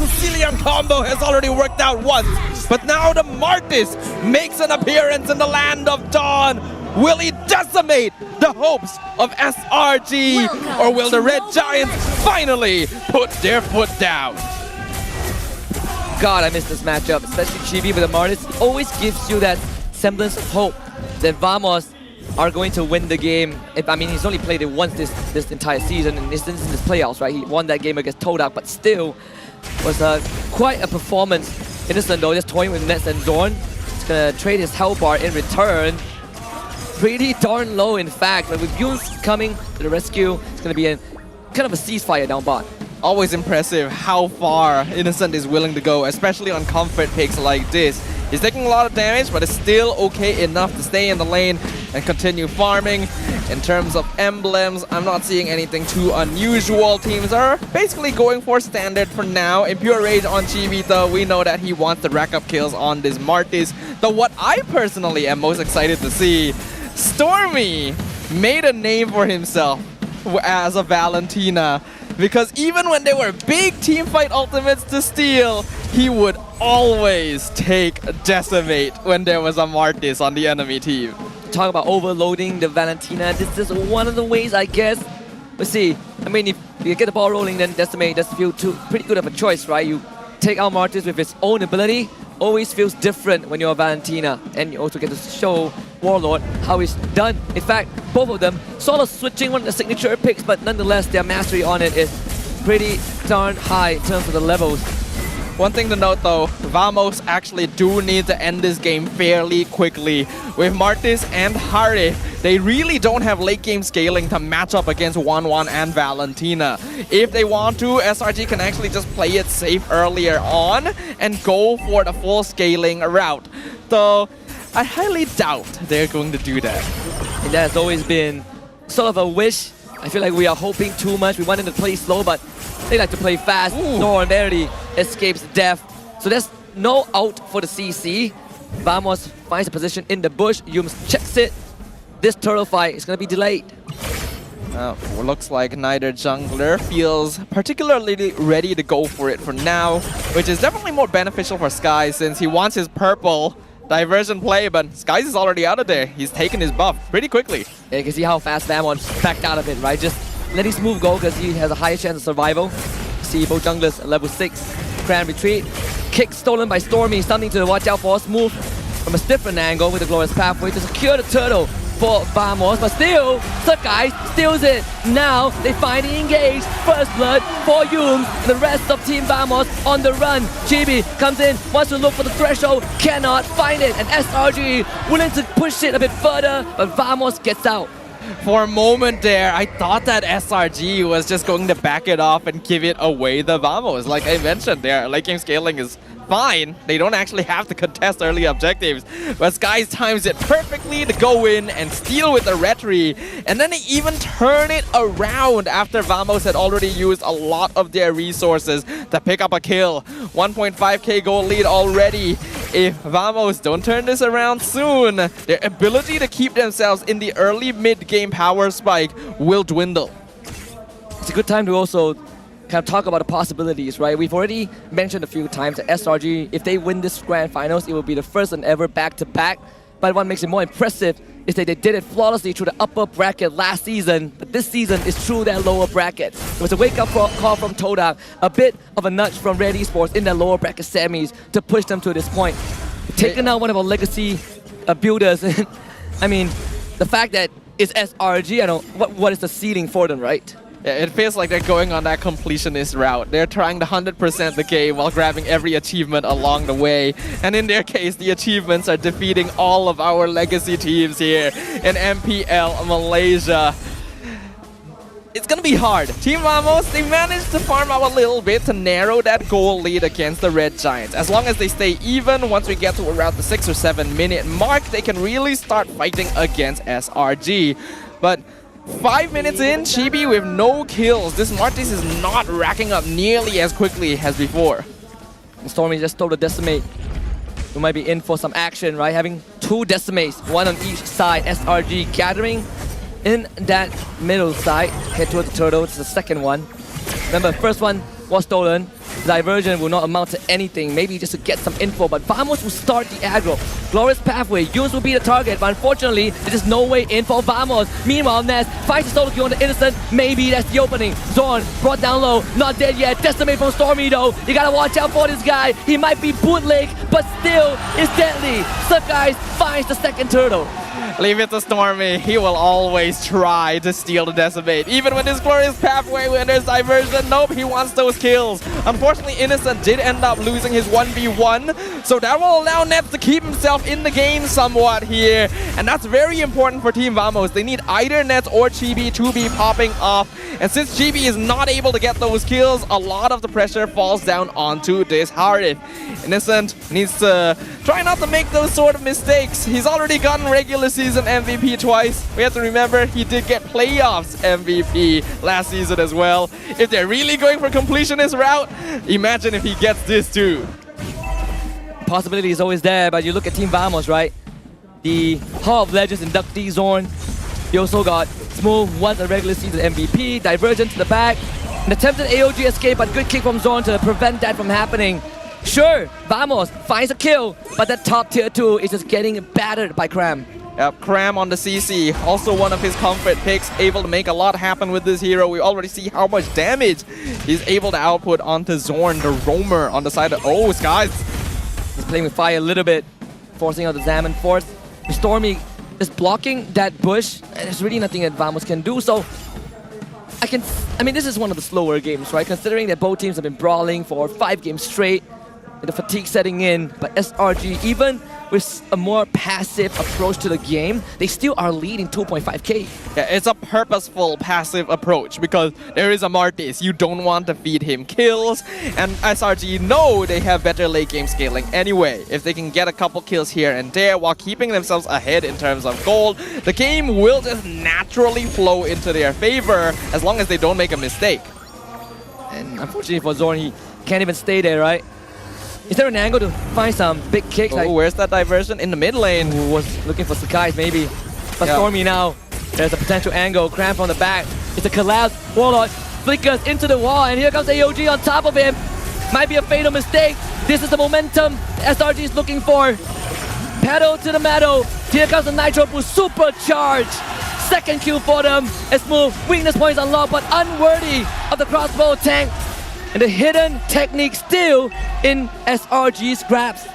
Cillian combo has already worked out once, but now the Martis makes an appearance in the land of Dawn. Will he decimate the hopes of SRG, or will the Red Giants finally put their foot down? God, I miss this matchup, especially Chibi with the Martis. Always gives you that semblance of hope that Vamos are going to win the game. I mean, he's only played it once this entire season, and this is his playoffs, right? He won that game against Todak, but still was quite a performance. Innocent though, just toying with Nets and xorn. He's gonna trade his health bar in return. Pretty darn low, in fact, but with Yuns coming to the rescue, it's gonna be a kind of a ceasefire down bot. Always impressive how far Innocent is willing to go, especially on comfort picks like this. He's taking a lot of damage, but it's still okay enough to stay in the lane and continue farming. In terms of emblems, I'm not seeing anything too unusual. Teams are basically going for standard for now. In pure rage on Chibi, though, we know that he wants to rack up kills on this Martis. Though what I personally am most excited to see, Stormie made a name for himself as a Valentina. Because even when there were big teamfight ultimates to steal, he would always take Decimate when there was a Martis on the enemy team. Talk about overloading the Valentina. This is one of the ways, I guess. Let's see. I mean, if you get the ball rolling, then Decimate does feel pretty good of a choice, right? You take out Martis with its own ability. Always feels different when you're a Valentina, and you also get to show Warlord how it's done. In fact, both of them sort of switching one of the signature picks, but nonetheless, their mastery on it is pretty darn high in terms of the levels. One thing to note though, Vamos actually do need to end this game fairly quickly. With Martis and Harry, they really don't have late game scaling to match up against 1-1 and Valentina. If they want to, SRG can actually just play it safe earlier on and go for the full scaling route. Though, I highly doubt they're going to do that. And that has always been sort of a wish. I feel like we are hoping too much. We wanted to play slow, but they like to play fast. Xorn barely escapes death. So there's no out for the CC. Vamos finds a position in the bush. Yums checks it. This turtle fight is going to be delayed. Looks like neither jungler feels particularly ready to go for it for now, which is definitely more beneficial for Sky since he wants his purple diversion play, but Sekyss is already out of there. He's taken his buff pretty quickly. Yeah, you can see how fast Vamos backed out of it, right? Just let his move go because he has a higher chance of survival. See both junglers at level 6. Kramm retreat. Kick stolen by Stormie. Something to watch out for. Move from a different angle with the glorious pathway to secure the turtle for Vamos, but still, Sekyss steals it. Now they finally engage. First blood for Yums. The rest of Team Vamos on the run. Chibi comes in, wants to look for the threshold, cannot find it. And SRG willing to push it a bit further, but Vamos gets out. For a moment there, I thought that SRG was just going to back it off and give it away the Vamos. Like I mentioned there, late game scaling is fine. They don't actually have to contest early objectives. But Sekyss times it perfectly to go in and steal with the retry. And then they even turn it around after Vamos had already used a lot of their resources to pick up a kill. 1.5k gold lead already. If Vamos don't turn this around soon, their ability to keep themselves in the early mid-game power spike will dwindle. It's a good time to also kind of talk about the possibilities, right? We've already mentioned a few times that SRG, if they win this grand finals, it will be the first and ever back-to-back. But what makes it more impressive is that they did it flawlessly through the upper bracket last season, but this season is through that lower bracket. It was a wake-up call from Todak, a bit of a nudge from Red Esports in that lower bracket semis to push them to this point. Taking out one of our legacy builders, I mean, the fact that it's SRG, I don't, what is the ceiling for them, right? Yeah, it feels like they're going on that completionist route. They're trying to 100% the game while grabbing every achievement along the way. And in their case, the achievements are defeating all of our legacy teams here in MPL Malaysia. It's gonna be hard. Team Vamos, they managed to farm out a little bit to narrow that goal lead against the Red Giants. As long as they stay even, once we get to around the 6 or 7 minute mark, they can really start fighting against SRG. But 5 minutes in, Chibi with no kills. This Martis is not racking up nearly as quickly as before. Stormie just stole the Decimate. We might be in for some action, right? Having 2 Decimates, one on each side. SRG gathering in that middle side. Head towards the turtle, it's the second one. Remember, first one was stolen. diversion will not amount to anything, maybe just to get some info, but Vamos will start the aggro. Glorious pathway, Yunes will be the target, but unfortunately, there's no way in for Vamos. Meanwhile, Ness finds the solo kill on the Innocent, maybe that's the opening. Xorn brought down low, not dead yet, decimate from Stormie though. You gotta watch out for this guy, he might be bootleg, but still is deadly. Sekyss finds the second turtle. Leave it to Stormie. He will always try to steal the decimate. Even with his glorious pathway, when there's diversion, nope, he wants those kills. Unfortunately, Innocent did end up losing his 1v1, so that will allow Nets to keep himself in the game somewhat here. And that's very important for Team Vamos. They need either Nets or Chibi to be popping off. And since Chibi is not able to get those kills, a lot of the pressure falls down onto this Harith. Innocent needs to try not to make those sort of mistakes. He's already gotten regular season MVP twice. We have to remember he did get playoffs MVP last season as well. If they're really going for completionist route, imagine if he gets this too. Possibility is always there, but you look at Team Vamos, right? The Hall of Legends inductee Xorn. You also got Smooth, once a regular season MVP, Divergent to the back. An attempted AOG escape, but good kick from Xorn to prevent that from happening. Sure, Vamos finds a kill, but that top tier 2 is just getting battered by Kramm. Yep, Kramm on the CC, also one of his comfort picks, able to make a lot happen with this hero. We already see how much damage he's able to output onto Xorn, the roamer on the side of... Oh, Sekyss! He's playing with fire a little bit, forcing out the Zaman force. Stormie is blocking that bush, and there's really nothing that Vamos can do, so... I mean, this is one of the slower games, right? Considering that both teams have been brawling for 5 games straight, the fatigue setting in, but SRG, even with a more passive approach to the game, they still are leading 2.5k. Yeah, it's a purposeful passive approach because there is a Martis. You don't want to feed him kills, and SRG know they have better late game scaling anyway. If they can get a couple kills here and there while keeping themselves ahead in terms of gold, the game will just naturally flow into their favor as long as they don't make a mistake. And unfortunately for Xorn, he can't even stay there, right? Is there an angle to find some big kicks? Oh, where's that diversion? In the mid lane. Who was looking for Sekyss maybe. But Stormie now, there's a potential angle. Kramm from the back. It's a collapse. Warlord flickers into the wall, and here comes AOG on top of him. Might be a fatal mistake. This is the momentum SRG is looking for. Pedal to the metal. Here comes the Nitro Boost, supercharged. Second kill for them. A smooth weakness points unlocked, but unworthy of the crossbow tank. And the hidden technique still in SRG's grasp.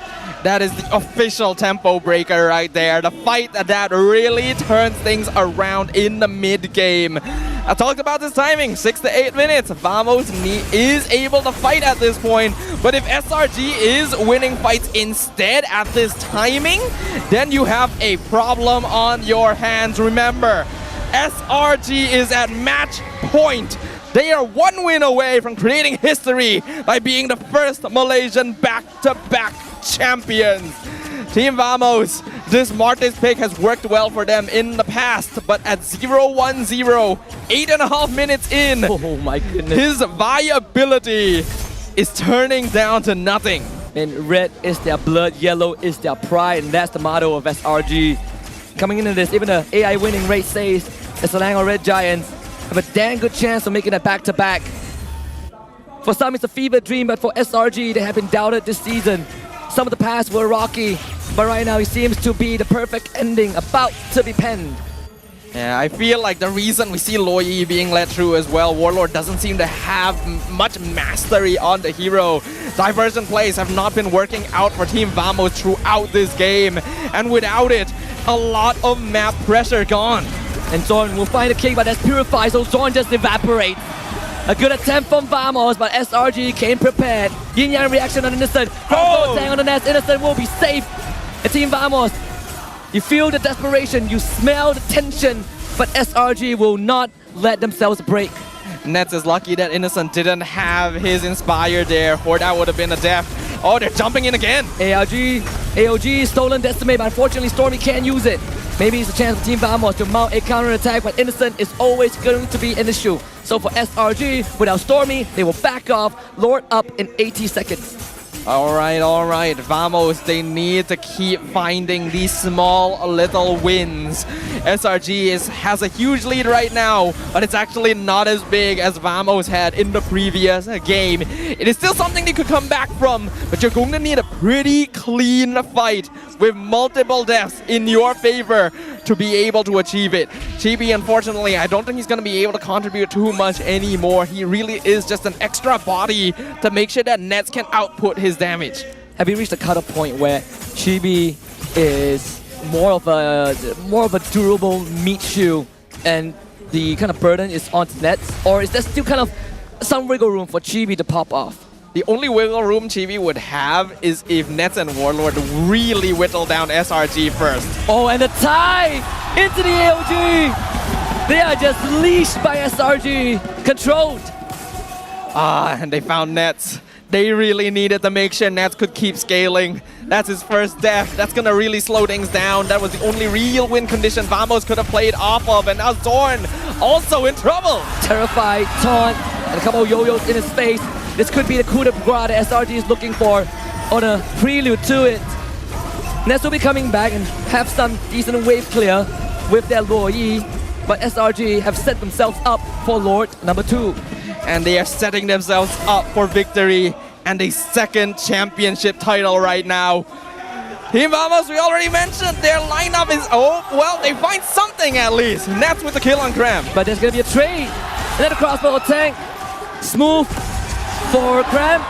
That is the official tempo breaker right there. The fight that really turns things around in the mid game. I talked about this timing, 6 to 8 minutes. Vamos is able to fight at this point. But if SRG is winning fights instead at this timing, then you have a problem on your hands. Remember, SRG is at match point. They are 1 win away from creating history by being the first Malaysian back-to-back champions. Team Vamos, this Martis pick has worked well for them in the past, but at 0-1-0, 8.5 minutes in, oh my goodness, his viability is turning down to nothing. And red is their blood, yellow is their pride, and that's the motto of SRG. Coming into this, even the AI winning rate says the Selangor Red Giants have a damn good chance of making it back-to-back. For some, it's a fever dream, but for SRG, they have been doubted this season. Some of the past were rocky, but right now it seems to be the perfect ending about to be penned. Yeah, I feel like the reason we see Loyi being led through as well, Warlord doesn't seem to have much mastery on the hero. Diversion plays have not been working out for Team Vamos throughout this game, and without it, a lot of map pressure gone. And Xorn will find a kick, but that's purified, so Xorn just evaporates. A good attempt from Vamos, but SRG came prepared. Yin-Yang reaction on Innocent. Crossbow tang on the nest. Innocent will be safe. And Team Vamos, you feel the desperation, you smell the tension, but SRG will not let themselves break. Nets is lucky that Innocent didn't have his Inspire there, or that would have been a death. Oh, they're jumping in again. AOG stolen Decimate, but unfortunately Stormie can't use it. Maybe it's a chance for Team Vamos to mount a counter-attack, but Innocent is always going to be an issue. So for SRG, without Stormie, they will back off, Lord up in 80 seconds. All right. Vamos, they need to keep finding these small little wins. SRG has a huge lead right now, but it's actually not as big as Vamos had in the previous game. It is still something they could come back from, but you're going to need a pretty clean fight with multiple deaths in your favor to be able to achieve it. Chibi, unfortunately, I don't think he's going to be able to contribute too much anymore. He really is just an extra body to make sure that Nets can output his damage. Have you reached a cutoff point where Chibi is more of a durable meat shoe and the kind of burden is on Nets? Or is there still kind of some wiggle room for Chibi to pop off? The only wiggle room Chibi would have is if Nets and Warlord really whittle down SRG first. Oh, and the tie into the AOG! They are just leashed by SRG, controlled. And they found Nets. They really needed to make sure Nets could keep scaling. That's his first death. That's gonna really slow things down. That was the only real win condition Vamos could have played off of, and now Xorn also in trouble. Terrified, taunt, and a couple of yo-yos in his face. This could be the coup de grace that SRG is looking for, or a prelude to it. Nets will be coming back and have some decent wave clear with their Lord Yi, but SRG have set themselves up for Lord number 2. And they are setting themselves up for victory and a second championship title right now. Team Vamos, we already mentioned their lineup is, they find something at least. Nets with the kill on Kramm. But there's gonna be a trade. Another crossbow tank. Smooth for Kramm.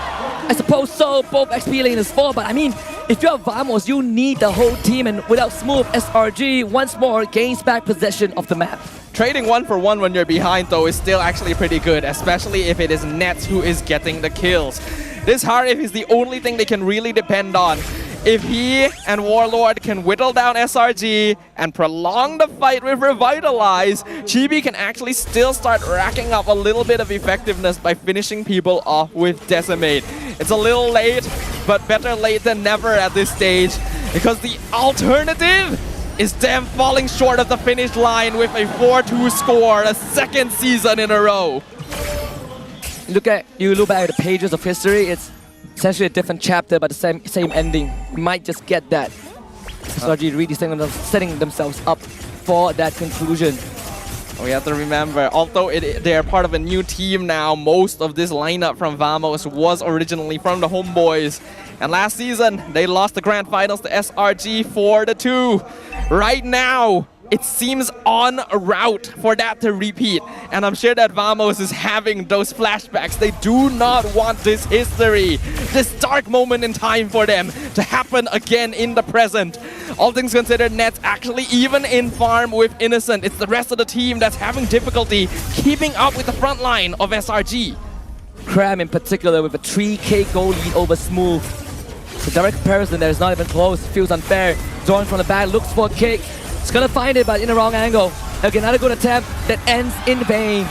I suppose so, both XP lane is full, but I mean, if you're Vamos, you need the whole team, and without Smooth, SRG once more gains back possession of the map. Trading 1-for-1 when you're behind though is still actually pretty good, especially if it is Nets who is getting the kills. This Harif is the only thing they can really depend on. If he and Warlord can whittle down SRG and prolong the fight with Revitalize, Chibi can actually still start racking up a little bit of effectiveness by finishing people off with Decimate. It's a little late, but better late than never at this stage, because the alternative is them falling short of the finish line with a 4-2 score, a second season in a row. Look back at the pages of history, it's essentially a different chapter, but the same ending. We might just get that. SRG really setting themselves up for that conclusion. We have to remember, although they are part of a new team now, most of this lineup from Vamos was originally from the Homeboys. And last season, they lost the Grand Finals to SRG 4-2. Right now, it seems on a route for that to repeat. And I'm sure that Vamos is having those flashbacks. They do not want this history, this dark moment in time for them to happen again in the present. All things considered, Nets actually even in farm with Innocent. It's the rest of the team that's having difficulty keeping up with the front line of SRG. Kramm in particular with a 3k goal lead over Smooth. The direct comparison there is not even close, feels unfair. Xorn from the back looks for a kick. It's gonna find it, but in the wrong angle. Again, another good attempt that ends in vain.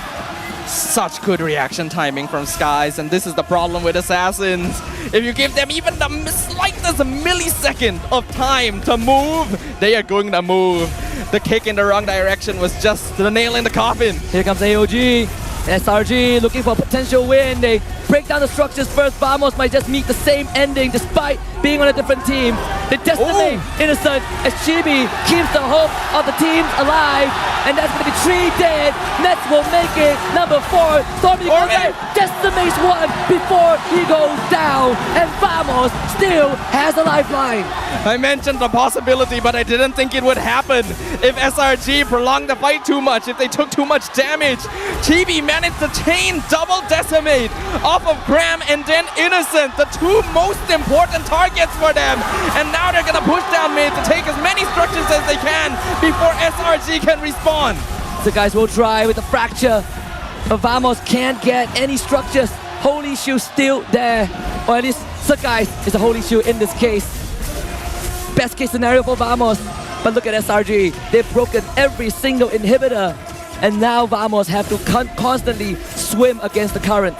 Such good reaction timing from Sekyss, and this is the problem with Assassins. If you give them even the slightest millisecond of time to move, they are going to move. The kick in the wrong direction was just the nail in the coffin. Here comes AOG. SRG looking for a potential win. They break down the structures first. Vamos might just meet the same ending despite being on a different team. They decimate Innocent as Chibi keeps the hope of the teams alive. And that's going to be 3 dead. Nets will make it. Number 4, stormie goes down, decimates one before he goes down. And Vamos still has a lifeline. I mentioned the possibility, but I didn't think it would happen. If SRG prolonged the fight too much, if they took too much damage, Chibi managed to chain double decimate off of Kramm and then Innocent, the 2 most important targets for them. And now they're gonna push down mid to take as many structures as they can before SRG can respawn. The guys will try with the fracture, but Vamos can't get any structures. Holy Shoe still there, or at least Sekyss is a Holy Shoe in this case. Best case scenario for Vamos, but look at SRG. They've broken every single inhibitor, and now Vamos have to constantly swim against the current.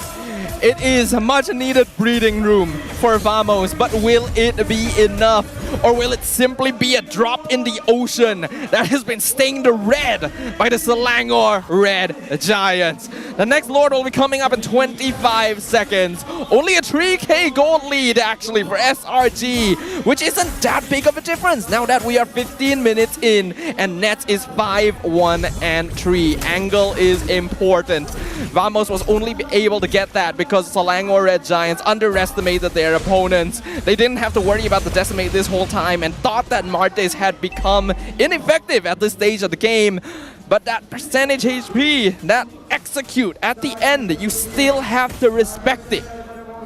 It is a much needed breathing room for Vamos, but will it be enough? Or will it simply be a drop in the ocean that has been stained red by the Selangor Red Giants? The next Lord will be coming up in 25 seconds. Only a 3k gold lead actually for SRG, which isn't that big of a difference now that we are 15 minutes in and Nets is 5-1 and 3. Angle is important. Vamos was only able to get that because Selangor Red Giants underestimated their opponents. They didn't have to worry about the decimate this whole time and thought that Martes had become ineffective at this stage of the game. But that percentage HP, that execute at the end, you still have to respect it.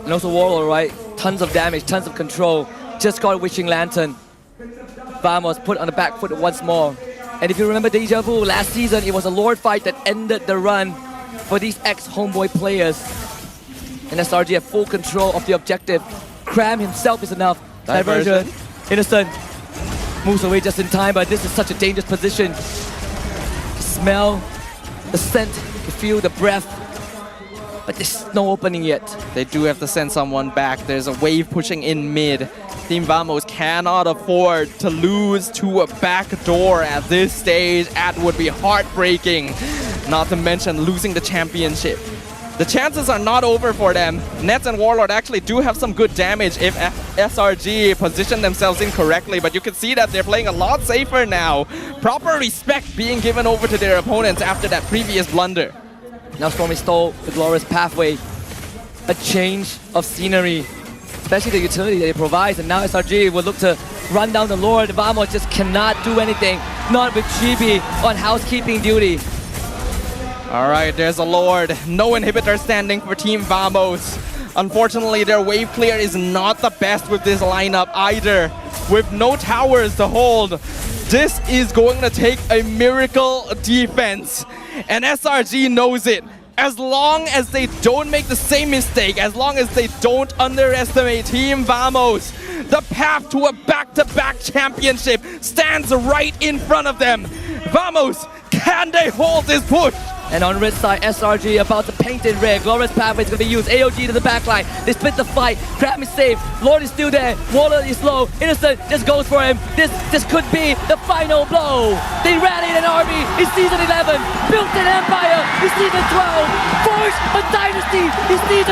And also Warlord, right? Tons of damage, tons of control. Just got Wishing Lantern. Vamos put on the back foot once more. And if you remember Deja Vu, last season it was a Lord fight that ended the run for these ex-homeboy players. And SRG have full control of the objective. Kramm himself is enough. Diversion. Innocent. Moves away just in time, but this is such a dangerous position. Smell, the scent, you feel the breath, but there's no opening yet. They do have to send someone back. There's a wave pushing in mid. Team Vamos cannot afford to lose to a back door at this stage. That would be heartbreaking, not to mention losing the championship. The chances are not over for them. Nets and Warlord actually do have some good damage if SRG position themselves incorrectly, but you can see that they're playing a lot safer now. Proper respect being given over to their opponents after that previous blunder. Now Stormie stole the glorious pathway. A change of scenery, especially the utility that it provides, and now SRG will look to run down the Lord. Vamos just cannot do anything, not with Chibi on housekeeping duty. Alright, there's a Lord. No inhibitor standing for Team Vamos. Unfortunately, their wave clear is not the best with this lineup either. With no towers to hold, this is going to take a miracle defense. And SRG knows it. As long as they don't make the same mistake, as long as they don't underestimate Team Vamos, the path to a back-to-back championship stands right in front of them. Vamos, can they hold this push? And on red side, SRG about to paint in red. Glorious pathway is going to be used. AOG to the backline. They split the fight. Kramm is safe. Lord is still there. Warlord is low. Innocent just goes for him. This could be the final blow. They rallied an army in Season 11. Built an empire in Season 12. Forged a dynasty in Season